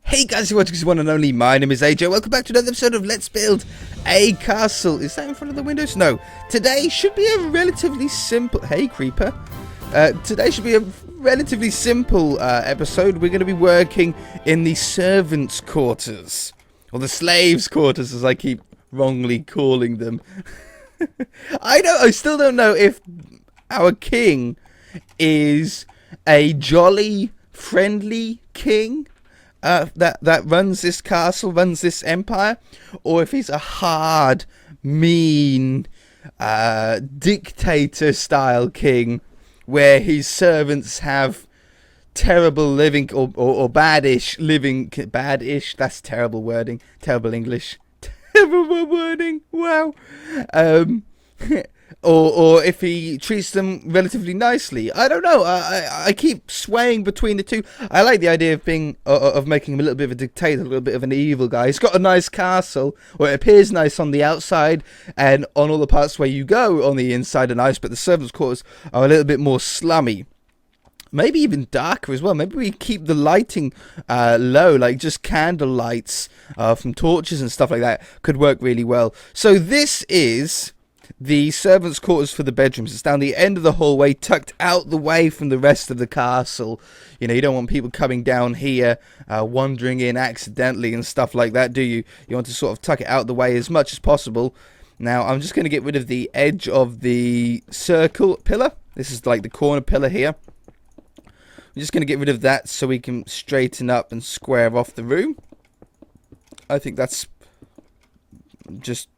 Hey guys, you're watching one and only. My name is AJ. Welcome back to another episode of Let's Build a Castle. Is that in front of the windows? No. Today should be a relatively simple... Hey, creeper. Today should be a relatively simple episode. We're going to be working in the servants' quarters. Or the slaves' quarters, as I keep wrongly calling them. I still don't know if our king is a jolly, friendly king. That runs this castle, runs this empire, or if he's a hard, mean, dictator-style king, where his servants have terrible living, or bad-ish living, bad-ish, that's terrible wording, terrible English, terrible wording, wow, or if he treats them relatively nicely. I don't know. I keep swaying between the two. I like the idea of making him a little bit of a dictator, a little bit of an evil guy. He's got a nice castle, or it appears nice on the outside, and on all the parts where you go on the inside are nice, but the servants' quarters are a little bit more slummy. Maybe even darker as well. Maybe we keep the lighting low, like just candle lights from torches and stuff like that could work really well. So this is the servants' quarters for the bedrooms. It's down the end of the hallway, tucked out the way from the rest of the castle. You know, you don't want people coming down here, wandering in accidentally and stuff like that, do you? You want to sort of tuck it out the way as much as possible. Now, I'm just going to get rid of the edge of the circle pillar. This is like the corner pillar here. I'm just going to get rid of that so we can straighten up and square off the room. I think that's just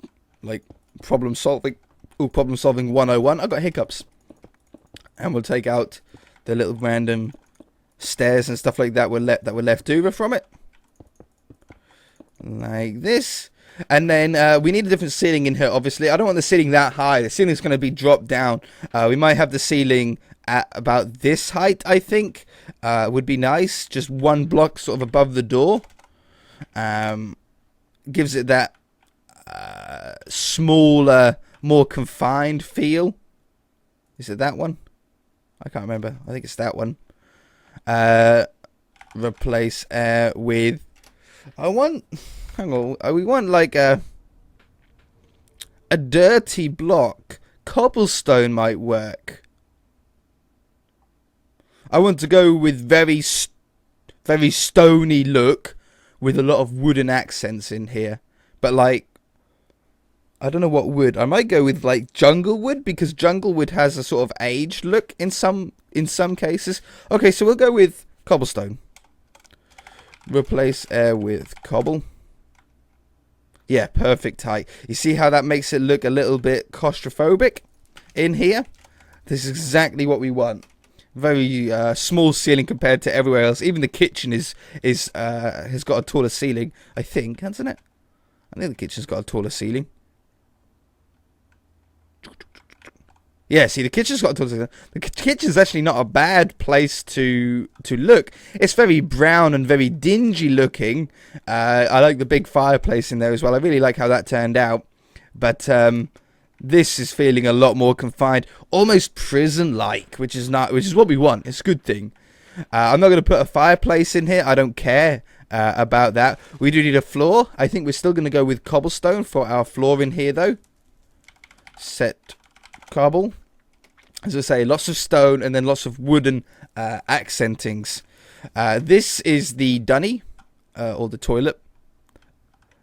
like problem solving 101. I got hiccups. And we'll take out the little random stairs and stuff like that were left over from it, like this. And then we need a different ceiling in here. Obviously, I don't want the ceiling that high. The ceiling's going to be dropped down. We might have the ceiling at about this height. I think would be nice. Just one block sort of above the door. Gives it that smaller, more confined feel. Is it that one? I can't remember. I think it's that one. Replace with... Hang on. We want like a dirty block. Cobblestone might work. I want to go with very stony look with a lot of wooden accents in here. But like, I don't know what wood. I might go with like jungle wood, because jungle wood has a sort of aged look in some cases. Okay, so we'll go with cobblestone. Replace air with cobble. Yeah, perfect height. You see how that makes it look a little bit claustrophobic in here? This is exactly what we want. Very small ceiling compared to everywhere else. Even the kitchen has got a taller ceiling, I think, hasn't it? I think the kitchen's got a taller ceiling. Yeah, see, the kitchen's got a taller ceiling. The kitchen's actually not a bad place to look. It's very brown and very dingy looking. I like the big fireplace in there as well. I really like how that turned out. But this is feeling a lot more confined, almost prison-like, which is what we want. It's a good thing. I'm not going to put a fireplace in here. I don't care about that. We do need a floor. I think we're still going to go with cobblestone for our floor in here, though. Set cobble. As I say, lots of stone and then lots of wooden accentings. This is the dunny, or the toilet.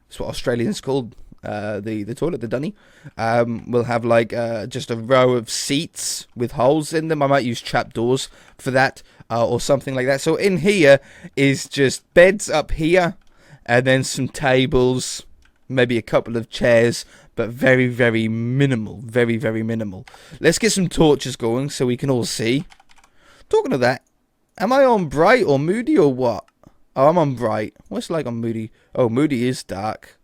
That's what Australians called the toilet, the dunny. We'll have like just a row of seats with holes in them. I might use trapdoors for that, or something like that. So in here is just beds up here, and then some tables, maybe a couple of chairs, but very, very minimal. Very, very minimal. Let's get some torches going so we can all see. Talking of that, am I on bright or moody or what? Oh, I'm on bright. What's it like on moody? Oh, moody is dark.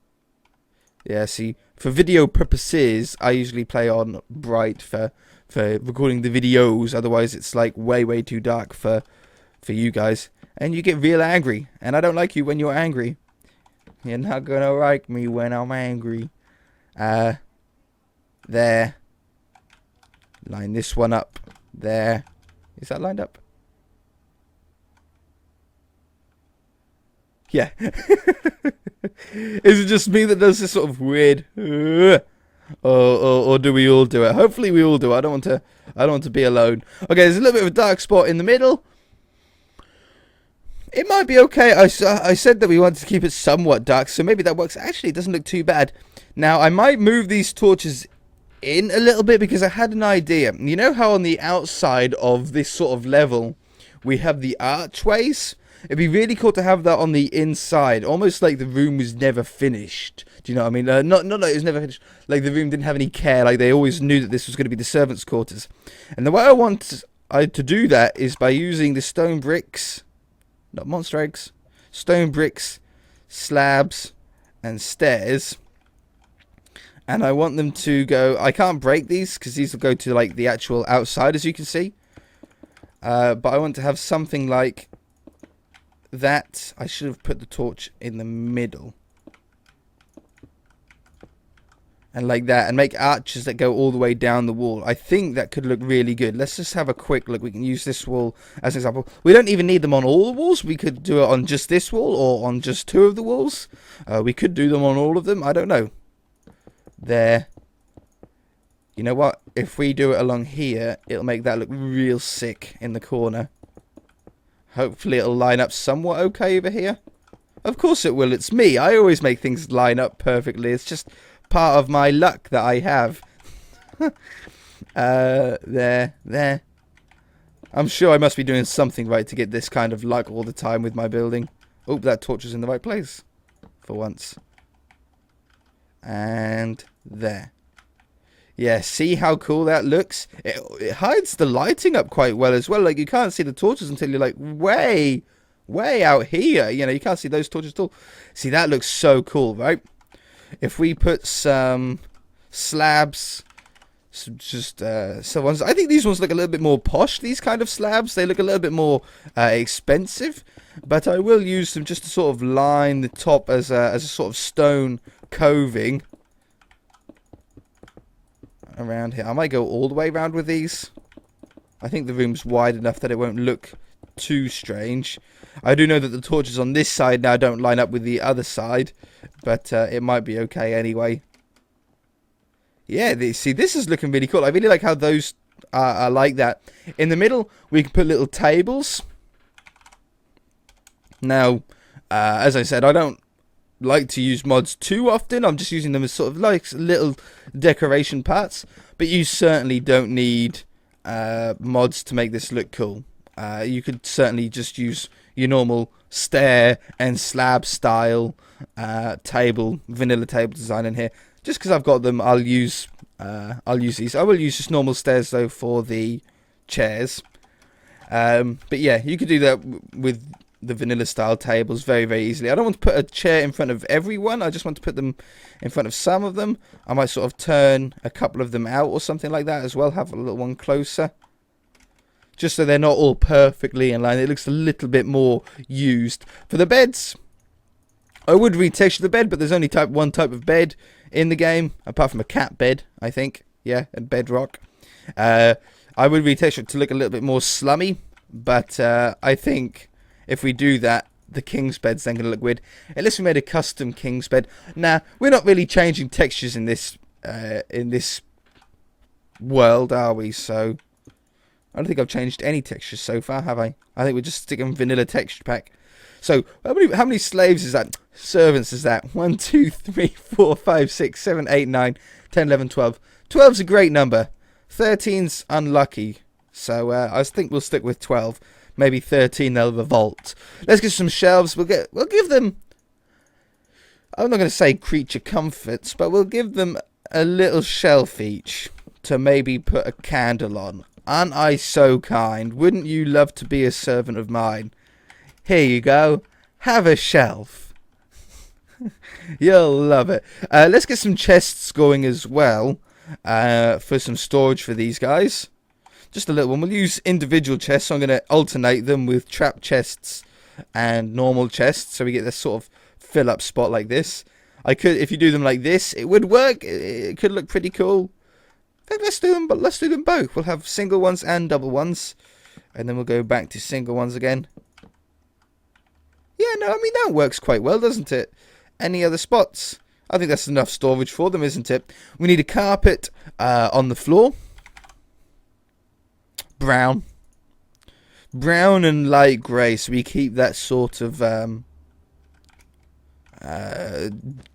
Yeah, see, for video purposes, I usually play on bright for recording the videos. Otherwise, it's like way, way too dark for you guys. And you get real angry. And I don't like you when you're angry. You're not gonna like me when I'm angry. There. Line this one up. There. Is that lined up? Yeah. Is it just me that does this sort of weird? Or do we all do it? Hopefully we all do it. I don't want to be alone. Okay, there's a little bit of a dark spot in the middle. It might be okay. I said that we wanted to keep it somewhat dark, so maybe that works. Actually, it doesn't look too bad. Now, I might move these torches in a little bit because I had an idea. You know how on the outside of this sort of level we have the archways? It'd be really cool to have that on the inside, almost like the room was never finished. Do you know what I mean? Not like it was never finished, like the room didn't have any care, like they always knew that this was going to be the servants' quarters. And the way I want to do that is by using the stone bricks, not monster eggs, stone bricks, slabs, and stairs. And I want them to go, I can't break these because these will go to like the actual outside, as you can see. But I want to have something like that. I should have put the torch in the middle. And like that. And make arches that go all the way down the wall. I think that could look really good. Let's just have a quick look. We can use this wall as an example. We don't even need them on all the walls. We could do it on just this wall or on just 2 of the walls. We could do them on all of them. I don't know. There. You know what? If we do it along here, it'll make that look real sick in the corner. Hopefully it'll line up somewhat okay over here. Of course it will. It's me. I always make things line up perfectly. It's just part of my luck that I have. There. I'm sure I must be doing something right to get this kind of luck all the time with my building. Oh, that torch is in the right place. For once. And there. Yeah, see how cool that looks? It hides the lighting up quite well as well. Like, you can't see the torches until you're like way out here. You know, you can't see those torches at all. See, that looks so cool, right? If we put some slabs, some ones. I think these ones look a little bit more posh, these kind of slabs. They look a little bit more expensive. But I will use them just to sort of line the top as a sort of stone coving around here. I might go all the way around with these. I think the room's wide enough that it won't look too strange. I do know that the torches on this side now don't line up with the other side, but it might be okay anyway. Yeah, see, this is looking really cool. I really like how those are like that. In the middle, we can put little tables. Now, as I said, I don't like to use mods too often. I'm just using them as sort of like little decoration parts, but you certainly don't need mods to make this look cool. You could certainly just use your normal stair and slab style vanilla table design in here. Just because I've got them, I'll use these. I will use just normal stairs though for the chairs. But yeah, you could do that with the vanilla style tables very easily. I don't want to put a chair in front of everyone. I just want to put them in front of some of them. I might sort of turn a couple of them out or something like that as well. Have a little one closer. Just so they're not all perfectly in line. It looks a little bit more used. For the beds, I would retexture the bed, but there's only one type of bed in the game, apart from a cat bed, I think. Yeah, and bedrock. I would retexture it to look a little bit more slummy, but I think if we do that, the king's bed's then going to look weird. Unless we made a custom king's bed. Nah, we're not really changing textures in this world, are we? So I don't think I've changed any textures so far, have I? I think we're just sticking vanilla texture pack. So how many slaves is that? Servants is that? 1, 2, 3, 4, 5, 6, 7, 8, 9, 10, 11, 12. 12's a great number. 13's unlucky. So I think we'll stick with 12. Maybe 13 they'll revolt. Let's get some shelves. We'll give them, I'm not going to say creature comforts, but we'll give them a little shelf each to maybe put a candle on. Aren't I so kind? Wouldn't you love to be a servant of mine? Here you go. Have a shelf. You'll love it. Let's get some chests going as well for some storage for these guys. Just a little one. We'll use individual chests. So I'm going to alternate them with trap chests and normal chests, so we get this sort of fill up spot like this. If you do them like this, it would work. It could look pretty cool. I think let's do them, but let's do them both. We'll have single ones and double ones, and then we'll go back to single ones again. Yeah, no, I mean, that works quite well, doesn't it? Any other spots? I think that's enough storage for them, isn't it? We need a carpet on the floor. Brown. Brown and light grey, so we keep that sort of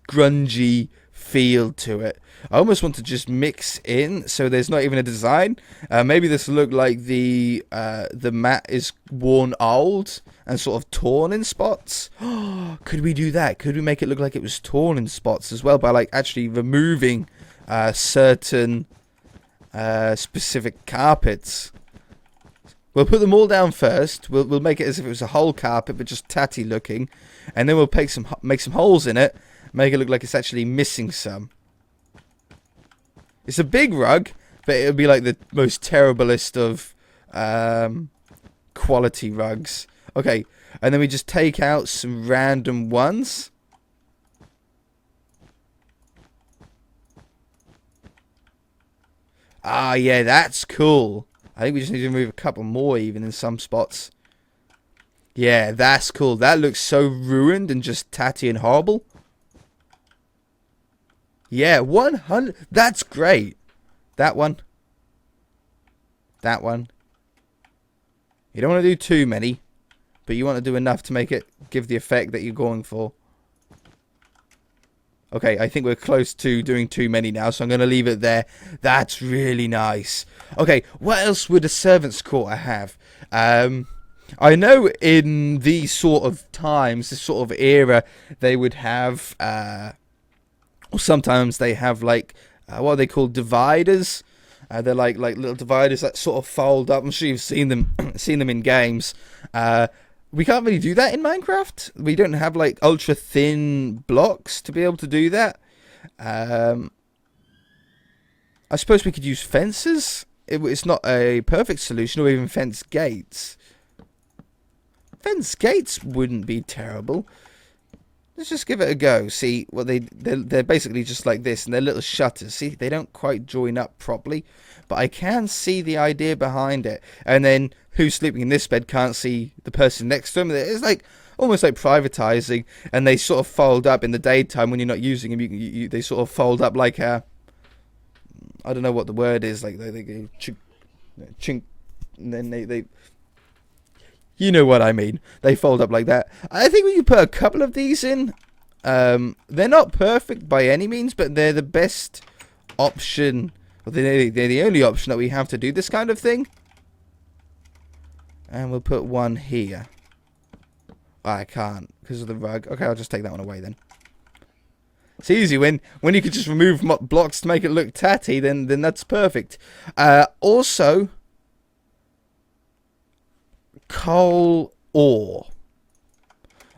grungy feel to it. I almost want to just mix in so there's not even a design. Maybe this will look like the mat is worn old and sort of torn in spots. Could we do that? Could we make it look like it was torn in spots as well by like actually removing certain specific carpets? We'll put them all down first. We'll make it as if it was a whole carpet, but just tatty looking, and then we'll make some holes in it, make it look like it's actually missing some. It's a big rug, but it'll be like the most terriblest of quality rugs. Okay, and then we just take out some random ones. Ah, yeah, that's cool. I think we just need to remove a couple more even in some spots. Yeah, that's cool. That looks so ruined and just tatty and horrible. Yeah, 100. That's great. That one. That one. You don't want to do too many, but you want to do enough to make it give the effect that you're going for. Okay, I think we're close to doing too many now, so I'm going to leave it there. That's really nice. Okay, what else would a servant's quarter have? I know in these sort of times, this sort of era, they would have, or sometimes they have like, what are they called, dividers? They're like little dividers that sort of fold up. I'm sure you've seen them, in games. We can't really do that in Minecraft. We don't have like ultra thin blocks to be able to do that. I suppose we could use fences. It's not a perfect solution, or even fence gates. Fence gates wouldn't be terrible. Let's just give it a go. See, well, they're basically just like this, and they're little shutters. See, they don't quite join up properly, but I can see the idea behind it. And then who's sleeping in this bed can't see the person next to him. It's like almost like privatizing, and they sort of fold up in the daytime when you're not using them. They sort of fold up like a, I don't know what the word is. Like they go chink, chink, and then they. You know what I mean. They fold up like that. I think we can put a couple of these in. They're not perfect by any means, but they're the best option. They're the only option that we have to do this kind of thing. And we'll put one here. I can't because of the rug. Okay, I'll just take that one away then. It's easy when you can just remove blocks to make it look tatty. Then that's perfect. Also, coal ore.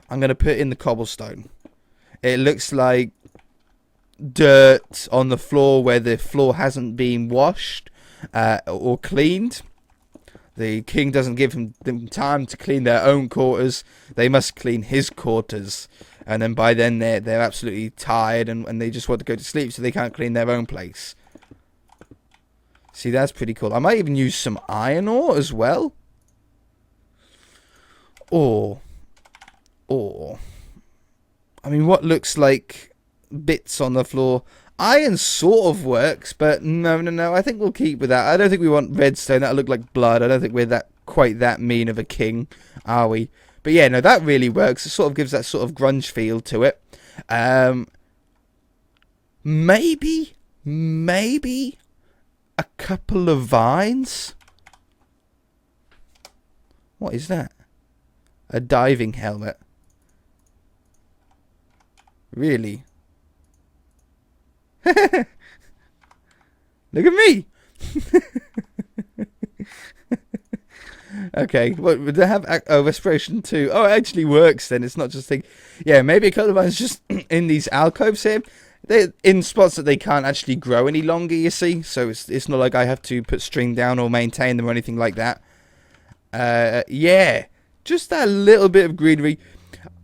I'm going to put in the cobblestone. It looks like dirt on the floor where the floor hasn't been washed or cleaned. The king doesn't give them time to clean their own quarters. They must clean his quarters. And then by then they're absolutely tired and they just want to go to sleep, so they can't clean their own place. See, that's pretty cool. I might even use some iron ore as well. Or, I mean, what looks like bits on the floor. Iron sort of works, but no. I think we'll keep with that. I don't think we want redstone. That'll look like blood. I don't think we're quite that mean of a king, are we? But yeah, no, that really works. It sort of gives that sort of grunge feel to it. Maybe a couple of vines. What is that? A diving helmet. Really? Look at me. Okay, what would they have? Oh, respiration too. Oh, it actually works then. It's not just like, yeah, maybe a couple of vines just in these alcoves here. They're in spots that they can't actually grow any longer, you see. So it's not like I have to put string down or maintain them or anything like that. Yeah, just that little bit of greenery.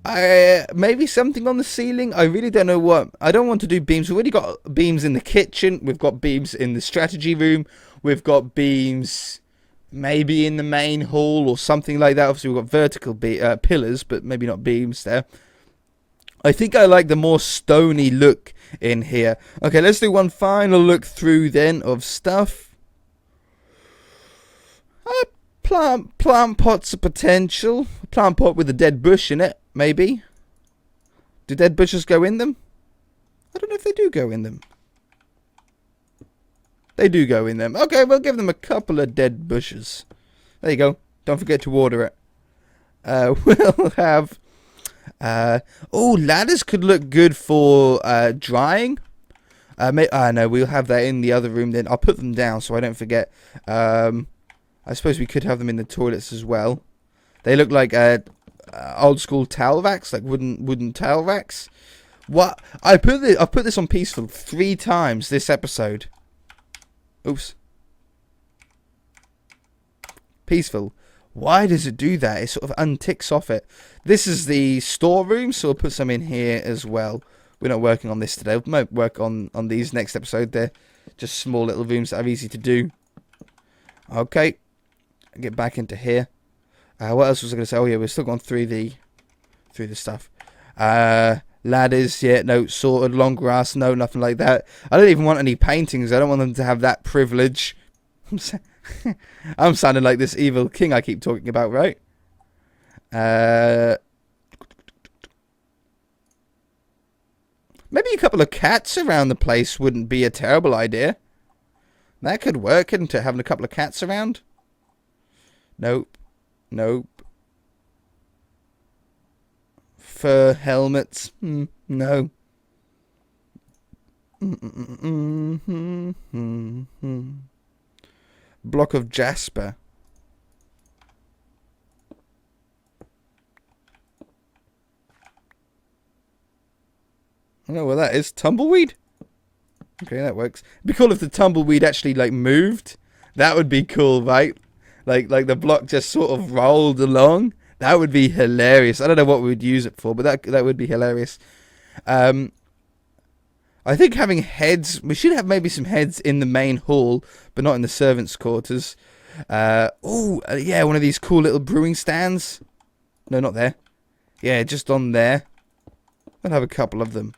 Maybe something on the ceiling. I really don't know what. I don't want to do beams. We've already got beams in the kitchen. We've got beams in the strategy room. We've got beams maybe in the main hall or something like that. Obviously, we've got vertical pillars, but maybe not beams there. I think I like the more stony look in here. Okay, let's do one final look through then of stuff. Plant pots of potential. Plant pot with a dead bush in it, maybe. Do dead bushes go in them? I don't know if they do go in them. They do go in them. Okay, we'll give them a couple of dead bushes. There you go. Don't forget to water it. We'll have... ladders could look good for drying. No, we'll have that in the other room then. I'll put them down so I don't forget. I suppose we could have them in the toilets as well. They look like old school towel racks, like wooden towel racks. What? I've put this on peaceful 3 times this episode. Oops. Peaceful. Why does it do that? It sort of unticks off it. This is the storeroom, so we'll put some in here as well. We're not working on this today. We might work on these next episode. They're just small little rooms that are easy to do. Okay. Get back into here. What else was I going to say? Oh yeah, we're still going through the stuff. Ladders, yeah, no. Sorted, long grass, no, nothing like that. I don't even want any paintings. I don't want them to have that privilege. I'm sounding like this evil king I keep talking about, right? Maybe a couple of cats around the place wouldn't be a terrible idea. That could work, couldn't it? Having a couple of cats around. Nope. Nope. Fur helmets. No. Block of jasper. I don't know what that is. Tumbleweed? Okay, that works. It'd be cool if the tumbleweed actually like moved. That would be cool, right? Like the block just sort of rolled along. That would be hilarious. I don't know what we would use it for, but that would be hilarious. I think having heads... We should have maybe some heads in the main hall, but not in the servants' quarters. Yeah, one of these cool little brewing stands. No, not there. Yeah, just on there. I'll have a couple of them.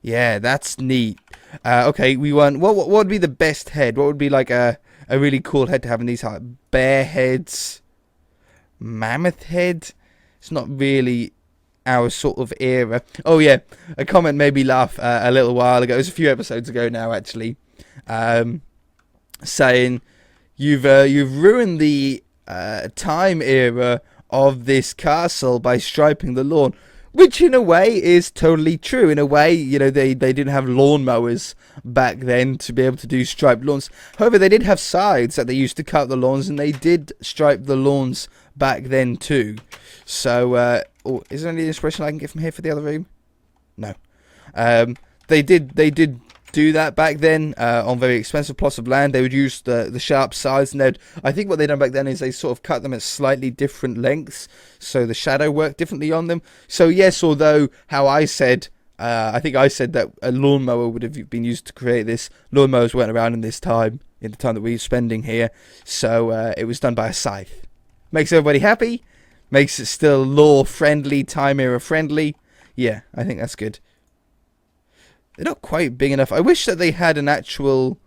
Yeah, that's neat. Okay, we want... What would be the best head? What would be like a really cool head to have in these? Bear heads... Mammoth head. It's not really our sort of era. Oh yeah, a comment made me laugh a little while ago. It was a few episodes ago now, actually, saying you've ruined the time era of this castle by striping the lawn, which in a way is totally true. In a way, you know, they didn't have lawnmowers back then to be able to do striped lawns. However, they did have scythes that they used to cut the lawns, and they did stripe the lawns back then too. So, is there any inspiration I can get from here for the other room? No. They did do that back then on very expensive plots of land. They would use the sharp scythes, and I think what they done back then is they sort of cut them at slightly different lengths, so the shadow worked differently on them. So yes, although how I said, I think I said that a lawnmower would have been used to create this. Lawnmowers weren't around in this time, in the time that we were spending here, so it was done by a scythe. Makes everybody happy. Makes it still lore-friendly, time era-friendly. Yeah, I think that's good. They're not quite big enough. I wish that they had an actual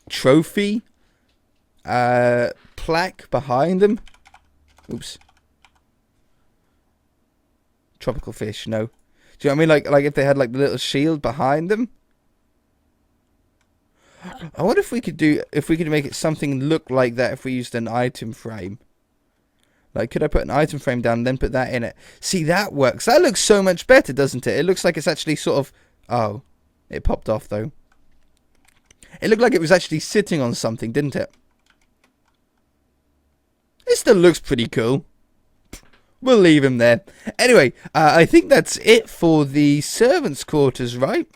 trophy plaque behind them. Oops. Tropical fish, no. Do you know what I mean? Like if they had like the little shield behind them. I wonder if we could make it something look like that if we used an item frame. Like, could I put an item frame down and then put that in it? See, that works. That looks so much better, doesn't it? It looks like it's actually sort of... Oh, it popped off, though. It looked like it was actually sitting on something, didn't it? It still looks pretty cool. We'll leave him there. Anyway, I think that's it for the servants' quarters, right?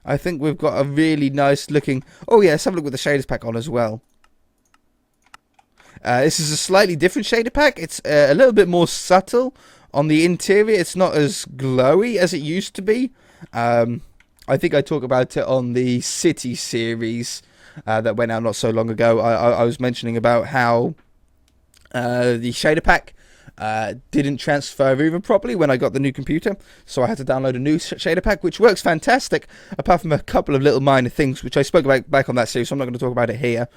I think we've got a really nice looking... Oh, yeah, let's have a look with the shaders pack on as well. This is a slightly different shader pack. It's a little bit more subtle on the interior. It's not as glowy as it used to be. I think I talk about it on the City series. that went out not so long ago. I was mentioning about how the shader pack didn't transfer over properly when I got the new computer, so I had to download a new shader pack, which works fantastic, apart from a couple of little minor things, which I spoke about back on that series, so I'm not going to talk about it here.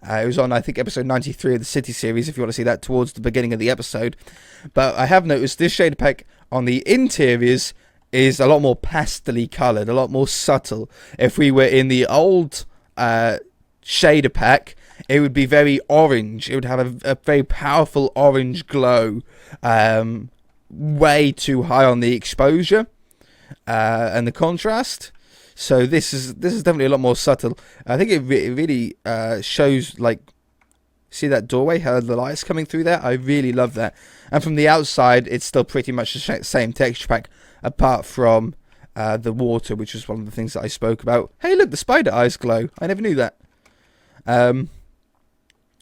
It was on, I think, episode 93 of the City series, if you want to see that towards the beginning of the episode. But I have noticed this shader pack on the interiors is a lot more pastel-y coloured, a lot more subtle. If we were in the old shader pack, it would be very orange. It would have a very powerful orange glow, way too high on the exposure and the contrast. So this is definitely a lot more subtle. I think it really shows, like, see that doorway, how the light's coming through there? I really love that. And from the outside, it's still pretty much the same texture pack, apart from the water, which was one of the things that I spoke about. Hey, look, the spider eyes glow. I never knew that.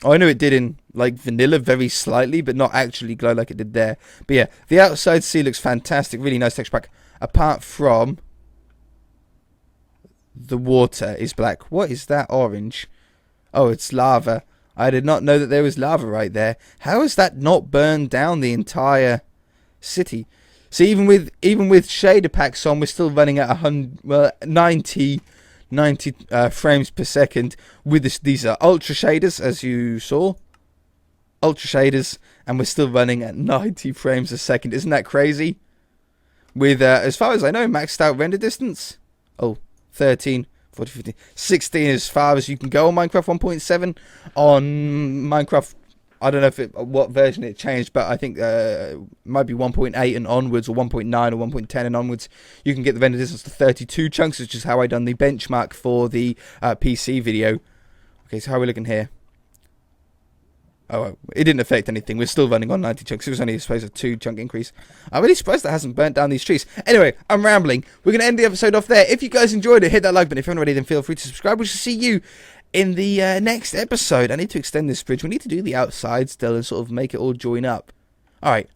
I know it did in, like, vanilla very slightly, but not actually glow like it did there. But yeah, the outside sea looks fantastic. Really nice texture pack. Apart from the water is black. What is that orange? Oh, it's lava. I did not know that there was lava right there. How has that not burned down the entire city? So even with shader packs on, we're still running at 90 frames per second with this. These are ultra shaders, as you saw. Ultra shaders, and we're still running at 90 frames a second. Isn't that crazy? With, as far as I know, maxed out render distance. Oh, 13, 14, 15, 16 as far as you can go on Minecraft 1.7. On Minecraft, I don't know what version it changed, but I think it might be 1.8 and onwards, or 1.9 or 1.10 and onwards. You can get the render distance to 32 chunks, which is how I done the benchmark for the PC video. Okay, so how are we looking here? Oh, it didn't affect anything. We're still running on 90 chunks. It was only, I suppose, a 2-chunk increase. I'm really surprised that hasn't burnt down these trees. Anyway, I'm rambling. We're going to end the episode off there. If you guys enjoyed it, hit that like button. If you haven't already, then feel free to subscribe. We shall see you in the next episode. I need to extend this bridge. We need to do the outside still and sort of make it all join up. Alright,